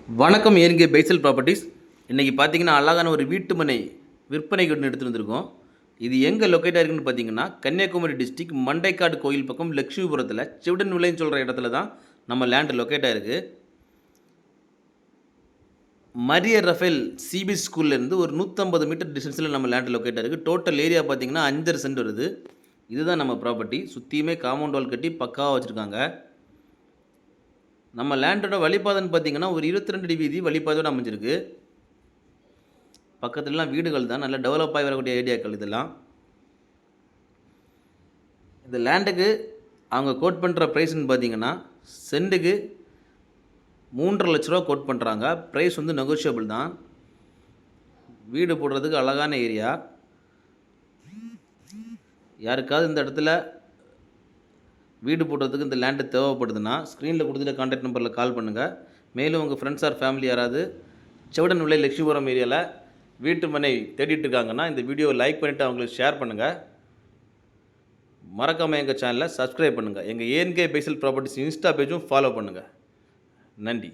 வணக்கம் ஏன்கே பைசல் ப்ராப்பர்ட்டிஸ். இன்றைக்கி பார்த்தீங்கன்னா அழகான ஒரு வீட்டு மனை விற்பனைக்கு ஒன்று எடுத்துகிட்டு வந்திருக்கோம். இது எங்கே லொக்கேட் ஆகிருக்குன்னு பார்த்தீங்கன்னா கன்னியாகுமரி டிஸ்ட்ரிக்ட் மண்டைக்காடு கோயில் பக்கம் லட்சுமிபுரத்தில் சிவடன் விளைன்னு சொல்கிற இடத்துல தான் நம்ம லேண்டு லொக்கேட் ஆகிருக்கு. மரியர் ரஃபேல் சிபி ஸ்கூல்லேருந்து ஒரு 150 மீட்டர் டிஸ்டன்ஸில் நம்ம லேண்டு லொக்கேட் ஆகிருக்கு. டோட்டல் ஏரியா பார்த்தீங்கன்னா 5.5 சென்ட் வருது. இதுதான் நம்ம ப்ராப்பர்ட்டி. சுற்றியுமே காம்பவுண்ட் வால் கட்டி பக்காவாக வச்சுருக்காங்க. நம்ம லேண்டோட வழிபாதைன்னு பார்த்தீங்கன்னா ஒரு 22 அடி வீதி வழிபாதையோடு அமைஞ்சிருக்கு. பக்கத்துலலாம் வீடுகள் தான், நல்லா டெவலப் ஆகி வரக்கூடிய ஏரியாக்கள் இதெல்லாம். இந்த லேண்டுக்கு அவங்க கோட் பண்ணுற ப்ரைஸ்ன்னு பார்த்தீங்கன்னா சென்ட்டுக்கு 3.5 லட்ச ரூபா கோட் பண்ணுறாங்க. ப்ரைஸ் வந்து நெகோஷியபிள் தான். வீடு போடுறதுக்கு அழகான ஏரியா. யாருக்காவது இந்த இடத்துல வீடு போடுறதுக்கு இந்த லேண்டு தேவைப்படுதுன்னா ஸ்க்ரீனில் கொடுத்துட்டு கான்டாக்ட் நம்பரில் கால் பண்ணுங்கள். மேலும் உங்கள் ஃப்ரெண்ட்ஸ் ஆர் ஃபேமிலி யாராவது செவடன் விளை லட்சுமிபுரம் ஏரியாவில் வீட்டு மனை தேடிட்டு இருக்காங்கன்னா இந்த வீடியோவை லைக் பண்ணிவிட்டு அவங்களுக்கு ஷேர் பண்ணுங்கள். மறக்காமல் எங்கள் சேனலை சப்ஸ்கிரைப் பண்ணுங்கள். எங்கள் ஏன்கே பைசல் ப்ராப்பர்ட்டிஸ் இன்ஸ்டா பேஜும் ஃபாலோ பண்ணுங்கள். நன்றி.